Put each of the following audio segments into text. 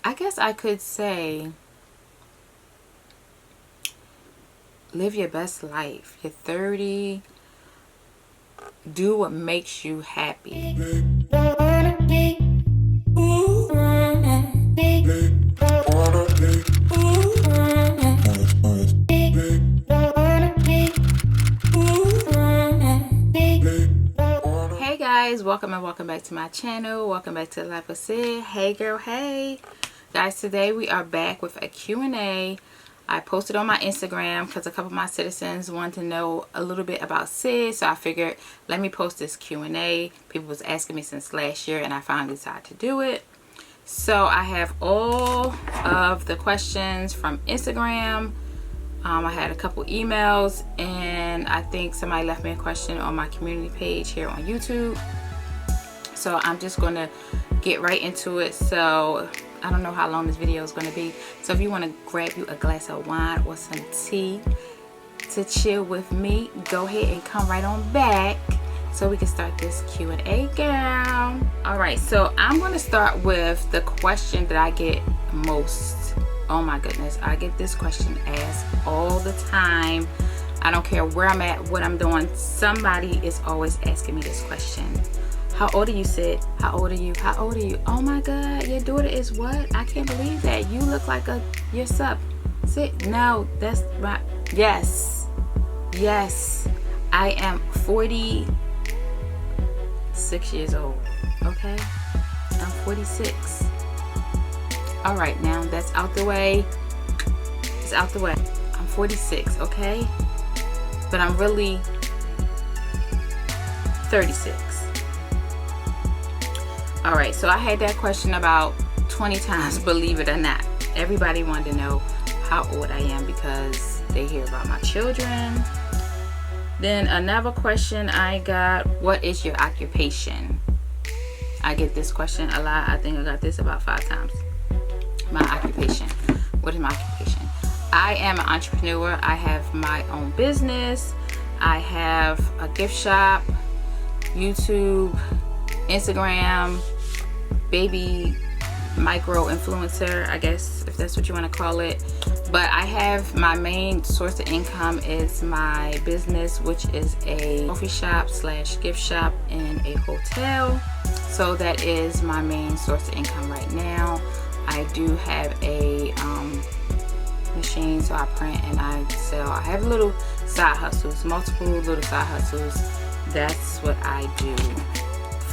I guess I could say live your best life. You're 30. Do what makes you happy. Hey guys, welcome back to my channel. Welcome back to Life with Syd. Hey girl, hey. Guys, today we are back with a Q&A. I posted on my Instagram because a couple of my citizens wanted to know a little bit about Syd, so I figured let me post this Q&A. People was asking me since last year and I finally decided to do it. So I have all of the questions from Instagram. I had a couple emails, and I think somebody left me a question on my community page here on YouTube. So I'm just going to get right into it. So I don't know how long this video is going to be. So if you want to grab you a glass of wine or some tea to chill with me, go ahead and come right on back so we can start this Q&A, girl. All right, so I'm going to start with the question that I get most. Oh my goodness, I get this question asked all the time. I don't care where I'm at, what I'm doing. Somebody is always asking me this question. How old are you, Syd? How old are you? How old are you? Oh my God, your daughter is what? I can't believe that. You look like you're sub. Syd, no, that's right. Yes. Yes. I am 46 years old. Okay? I'm 46. All right, now that's out the way. It's out the way. I'm 46, okay? But I'm really 36. All right, so I had that question about 20 times, believe it or not. Everybody wanted to know how old I am because they hear about my children. Then another question I got, what is your occupation? I get this question a lot. I think I got this about 5 times. My occupation. What is my occupation? I am an entrepreneur. I have my own business. I have a gift shop, YouTube, Instagram, baby micro influencer, I guess, if that's what you want to call it. But I have my main source of income is my business, which is a coffee shop / gift shop in a hotel. So that is my main source of income right now. I do have a machine, so I print and I sell. I have little side hustles, multiple little side hustles. That's what I do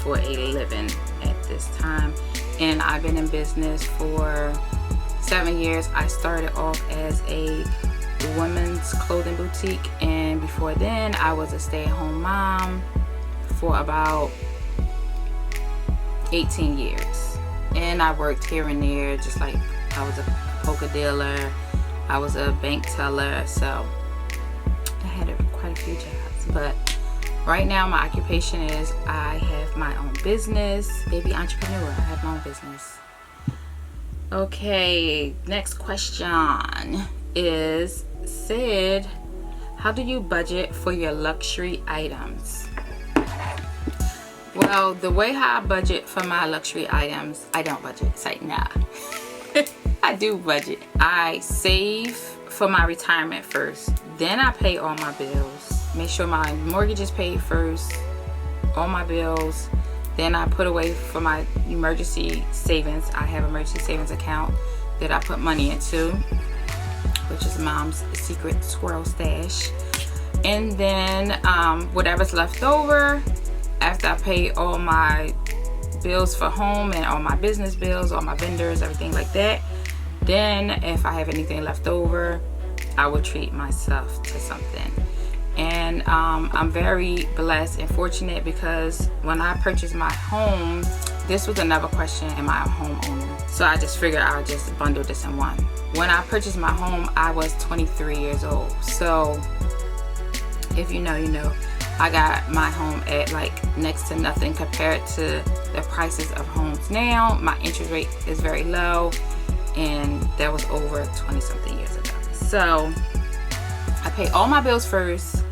for a living at this time. And I've been in business for 7 years. I started off as a women's clothing boutique, and before then I was a stay-at-home mom for about 18 years. And I worked here and there, just like I was a poker dealer, I was a bank teller, so I had quite a few jobs. But right now my occupation is I have my own business, baby entrepreneur. I have my own business. Okay, next question is, Syd, how do you budget for your luxury items? Well, the way how I budget for my luxury items, I don't budget. It's like, nah. I do budget. I save for my retirement first. Then I pay all my bills. Make sure my mortgage is paid first. All my bills. Then I put away for my emergency savings. I have an emergency savings account that I put money into, which is mom's secret squirrel stash. And then whatever's left over, after I pay all my bills for home and all my business bills, all my vendors, everything like that, then if I have anything left over, I will treat myself to something. And I'm very blessed and fortunate because when I purchased my home, this was another question, am I a homeowner? So I just figured I'll just bundle this in one. When I purchased my home, I was 23 years old. So if you know, you know. I got my home at like next to nothing compared to the prices of homes now. My interest rate is very low, and that was over 20 something years ago. So I pay all my bills first,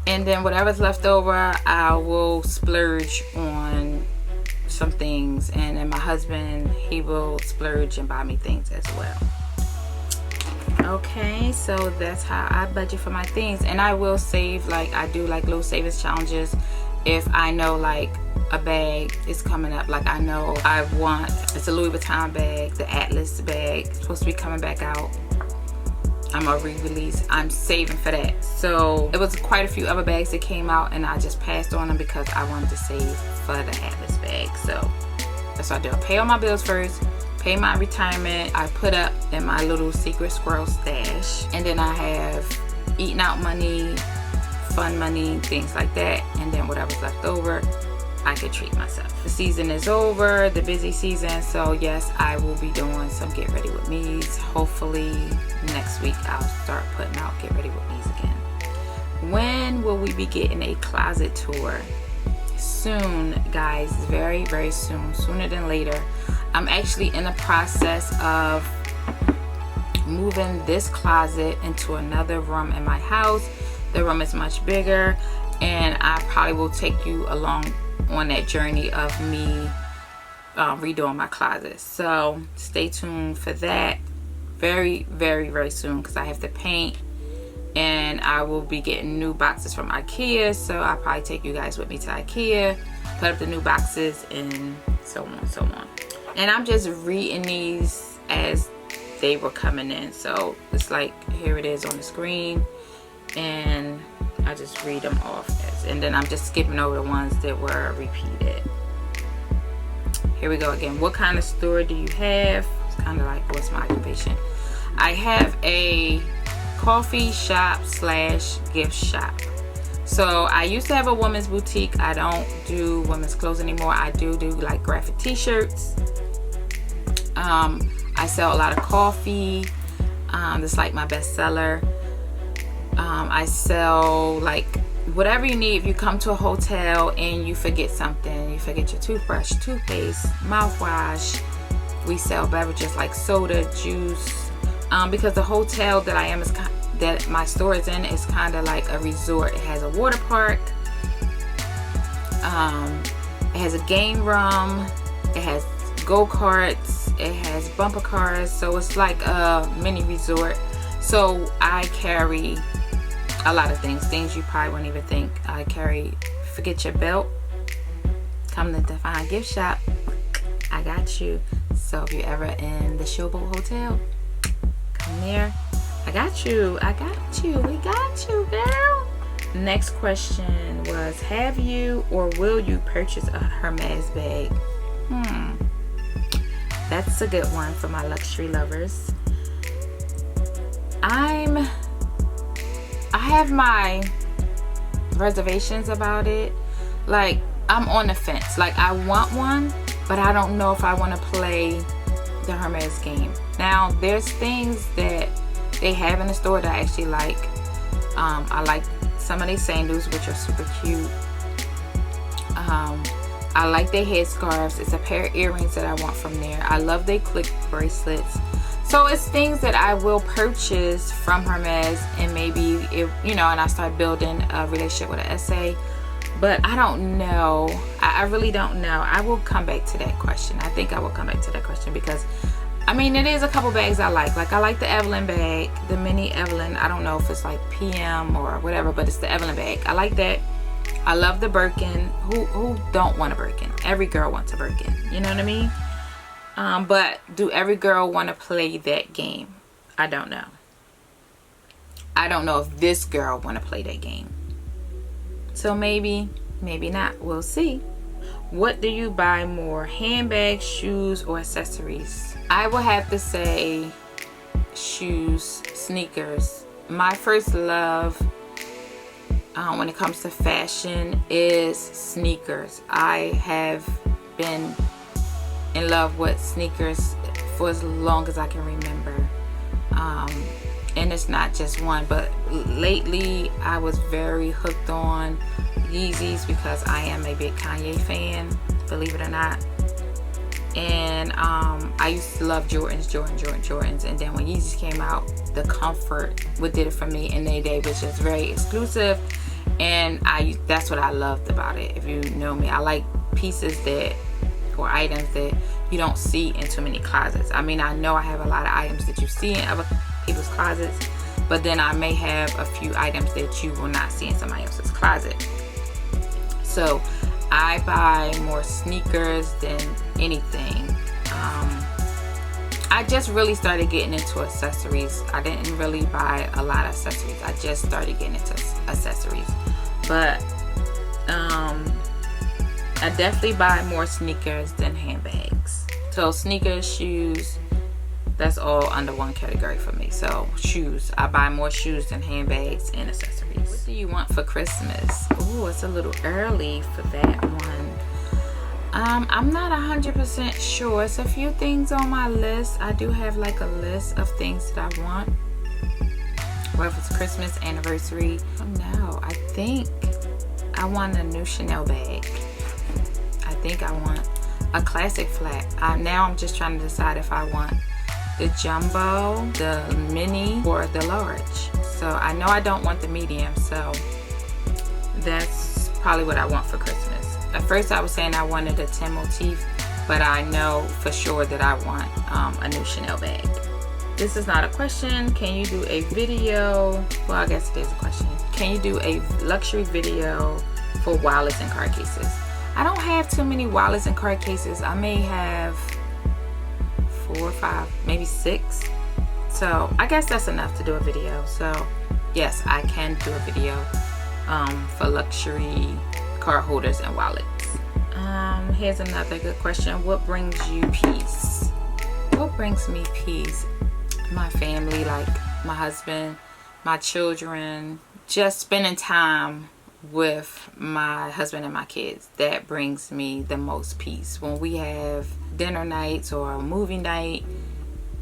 and then whatever's left over I will splurge on some things, and then my husband, he will splurge and buy me things as well. Okay, so that's how I budget for my things. And I will save, like I do like little savings challenges if I know like a bag is coming up. Like I know I want, it's a Louis Vuitton bag, the Atlas bag, supposed to be coming back out. I'm gonna re-release. I'm saving for that. So it was quite a few other bags that came out and I just passed on them because I wanted to save for the Atlas bag. So that's what I do. I pay all my bills first, pay my retirement. I put up in my little secret squirrel stash, and then I have eating out money, fun money, things like that, and then whatever's left over I could treat myself. The season is over, the busy season, so yes, I will be doing some get ready with me's. Hopefully next week I'll start putting out get ready with me's again. When will we be getting a closet tour? Soon, guys, very, very soon, sooner than later. I'm actually in the process of moving this closet into another room in my house. The room is much bigger, and I probably will take you along on that journey of me redoing my closet. So stay tuned for that. Very, very, very soon, because I have to paint, and I will be getting new boxes from IKEA. So I'll probably take you guys with me to IKEA, put up the new boxes, and so on and so on. And I'm just reading these as they were coming in. So it's like, here it is on the screen, and I just read them off and then I'm just skipping over the ones that were repeated. Here we go again. What kind of store do you have? It's kind of like, what's my occupation? I have a coffee shop slash gift shop. So I used to have a women's boutique. I don't do women's clothes anymore. I do like graphic t-shirts. I sell a lot of coffee. That's like my best seller. I sell like whatever you need. If you come to a hotel and you forget something, you forget your toothbrush, toothpaste, mouthwash, we sell beverages like soda, juice, because the hotel that I am is that my store is in is kind of like a resort. It has a water park, it has a game room, it has go-karts, it has bumper cars, so it's like a mini resort. So I carry a lot of things you probably wouldn't even think. I carry forget your belt, come to Define Gift Shop, I got you. So if you're ever in the Showboat Hotel, come there, I got you, we got you, girl. Next question was, have you or will you purchase a Hermes bag? That's a good one for my luxury lovers. I have my reservations about it. Like, I'm on the fence. Like, I want one, but I don't know if I want to play the Hermes game. Now, there's things that they have in the store that I actually like. I like some of their sandals, which are super cute. I like their headscarves. It's a pair of earrings that I want from there. I love their click bracelets. So it's things that I will purchase from Hermes, and maybe if and I start building a relationship with an SA. But I don't know. I really don't know. I will come back to that question. I think I will come back to that question because I mean, it is a couple bags I like. Like, I like the Evelyn bag, the mini Evelyn. I don't know if it's like PM or whatever, but it's the Evelyn bag. I like that. I love the Birkin. Who don't want a Birkin? Every girl wants a Birkin. You know what I mean? But do every girl want to play that game? I don't know. I don't know if this girl want to play that game. So maybe, maybe not. We'll see. What do you buy more, handbags, shoes, or accessories? I will have to say shoes, sneakers. My first love when it comes to fashion is sneakers. I have been in love with sneakers for as long as I can remember. And it's not just one, but lately I was very hooked on Yeezys because I am a big Kanye fan, believe it or not. And I used to love Jordans, and then when Yeezys came out, the comfort what did it for me, and they was just very exclusive, and that's what I loved about it. If you know me, I like pieces that or items that you don't see in too many closets. I mean, I know I have a lot of items that you see in other people's closets, but then I may have a few items that you will not see in somebody else's closet. So I buy more sneakers than anything. I just really started getting into accessories. I didn't really buy a lot of accessories. I just started getting into accessories. But I definitely buy more sneakers than handbags. So sneakers, shoes, that's all under one category for me. So shoes, I buy more shoes than handbags and accessories. What do you want for Christmas? Oh, it's a little early for that one. I'm not 100% sure. It's a few things on my list. I do have like a list of things that I want, whether it's Christmas, anniversary. Oh no, I think I want a new Chanel bag. I think I want a classic flat. Now I'm just trying to decide if I want the jumbo, the mini, or the large. So I know I don't want the medium, so that's probably what I want for Christmas. At first I was saying I wanted a 10 motif, but I know for sure that I want a new Chanel bag. This is not a question. Can you do a video? Well, I guess it is a question. Can you do a luxury video for wallets and card cases? I don't have too many wallets and card cases. I may have 4 or 5, maybe 6. So I guess that's enough to do a video. So yes, I can do a video for luxury card holders and wallets. Here's another good question. What brings you peace? What brings me peace? My family, like my husband, my children, just spending time with my husband and my kids. That brings me the most peace. When we have dinner nights or a movie night,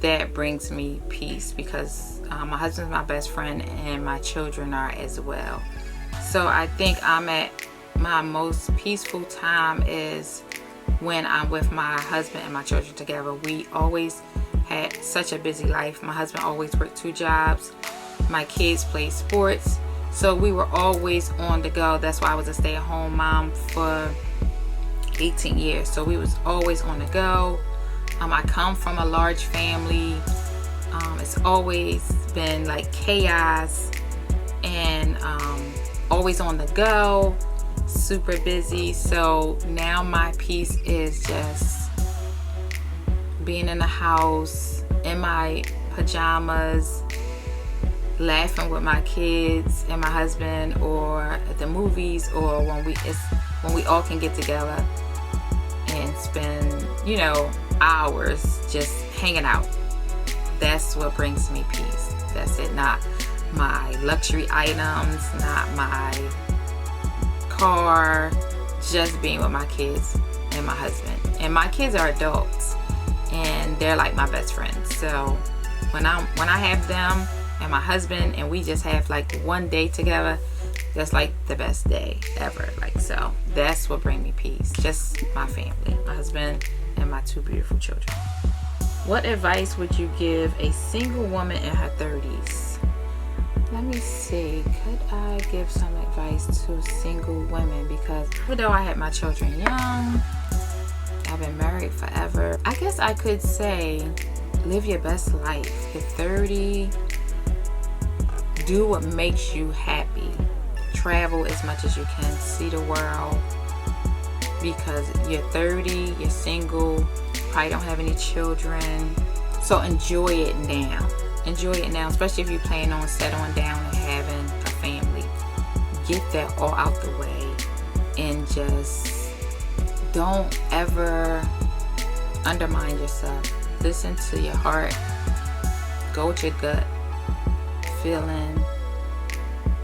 that brings me peace, because my husband's my best friend and my children are as well. So I think I'm at my most peaceful time is when I'm with my husband and my children together. We always had such a busy life. My husband always worked 2 jobs. My kids played sports. So we were always on the go. That's why I was a stay-at-home mom for 18 years. So we was always on the go. I come from a large family. It's always been like chaos and always on the go, super busy. So now my peace is just being in the house in my pajamas, laughing with my kids and my husband, or at the movies, or when we all can get together and spend, you know, hours just hanging out. That's what brings me peace. That's it. Not my luxury items, not my car, just being with my kids and my husband. And my kids are adults and they're like my best friends. So when I have them and my husband and we just have like one day together, that's like the best day ever. Like, so that's what brings me peace. Just my family, my husband and my 2 beautiful children. What advice would you give a single woman in her 30s? Let me see, could I give some advice to single women? Because even though I had my children young, I've been married forever, I guess I could say live your best life. You're 30, do what makes you happy. Travel as much as you can, see the world, because you're 30, you're single, probably don't have any children, so enjoy it now. Enjoy it now, especially if you plan on settling down and having a family. Get that all out the way and just don't ever undermine yourself. Listen to your heart, go with your gut feeling,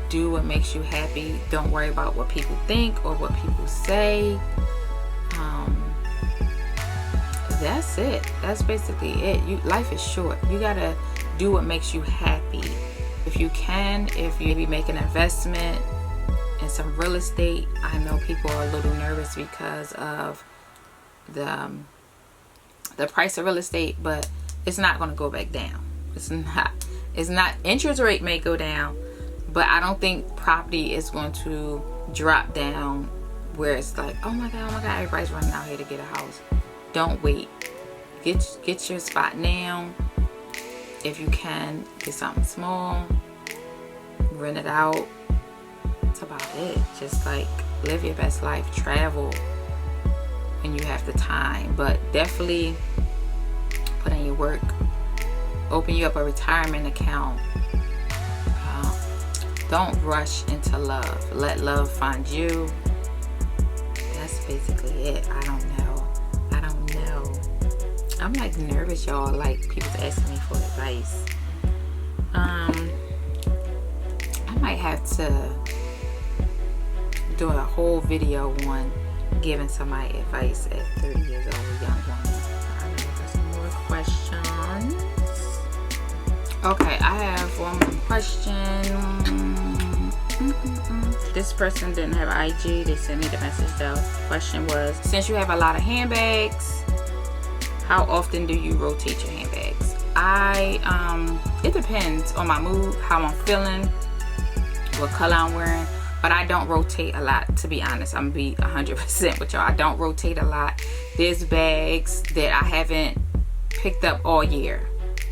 do what makes you happy. Don't worry about what people think or what people say. That's it. That's basically it. Life is short. You gotta do what makes you happy. If you can, if you maybe make an investment in some real estate. I know people are a little nervous because of the price of real estate, but it's not going to go back down. It's not. Interest rate may go down, but I don't think property is going to drop down where it's like, oh my god, everybody's running out here to get a house. Don't wait. Get your spot now. If you can, get something small, rent it out. That's about it. Just like live your best life, travel when you have the time, but definitely put in your work. Open you up a retirement account. Don't rush into love. Let love find you. That's basically it. I don't know. I'm like nervous, y'all. Like people's asking me for advice. I might have to do a whole video on giving somebody advice at 30 years old, a young woman. I know there's some more questions. Okay, I have one more question. This person didn't have IG. They sent me the message though. The question was, since you have a lot of handbags, how often do you rotate your handbags? It depends on my mood, how I'm feeling, what color I'm wearing, but I don't rotate a lot, to be honest. I'm gonna be 100% with y'all. I don't rotate a lot. There's bags that I haven't picked up all year.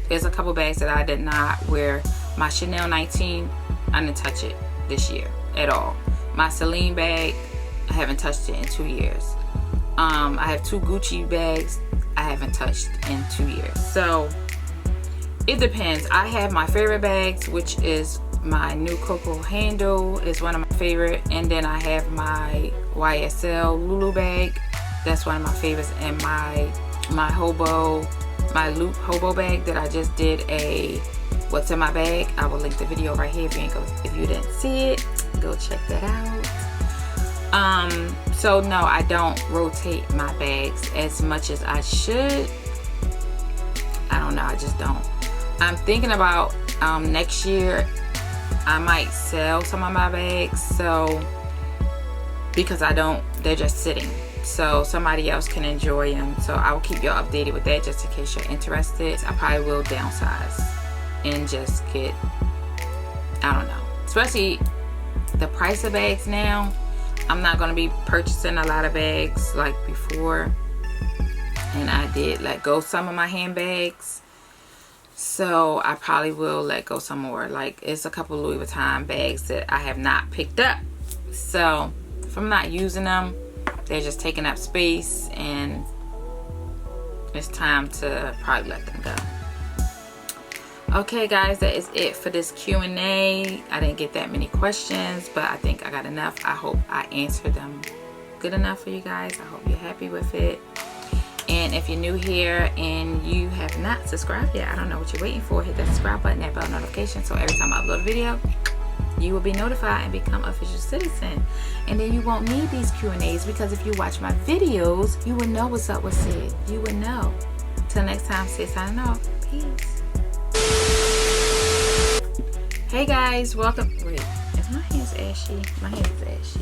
There's a couple bags that I did not wear. My Chanel 19, I didn't touch it this year at all. My Celine bag, I haven't touched it in 2 years. I have 2 Gucci bags I haven't touched in 2 years. So it depends. I have my favorite bags, which is my new Coco handle is one of my favorite, and then I have my YSL Lulu bag. That's one of my favorites, and my loop hobo bag that I just did a what's in my bag. I will link the video right here if you didn't see it, go check that out. So no, I don't rotate my bags as much as I should. I don't know, I just don't. I'm thinking about next year I might sell some of my bags, so because they're just sitting, so somebody else can enjoy them. So I will keep y'all updated with that, just in case you're interested. I probably will downsize and just get, I don't know, especially the price of bags now. I'm not going to be purchasing a lot of bags like before, and I did let go some of my handbags, so I probably will let go some more. Like it's a couple Louis Vuitton bags that I have not picked up, so if I'm not using them, they're just taking up space, and it's time to probably let them go. Okay guys, that is it for this Q&A. I didn't get that many questions, but I think I got enough. I hope I answered them good enough for you guys. I hope you're happy with it. And if you're new here and you have not subscribed yet, I don't know what you're waiting for. Hit that subscribe button, that bell notification, so every time I upload a video, you will be notified and become an official citizen. And then you won't need these Q&As, because if you watch my videos, you will know what's up with Syd. You will know. Till next time, Syd signing off. Peace. Hey guys, welcome. Wait, is my hands ashy? My hands is ashy.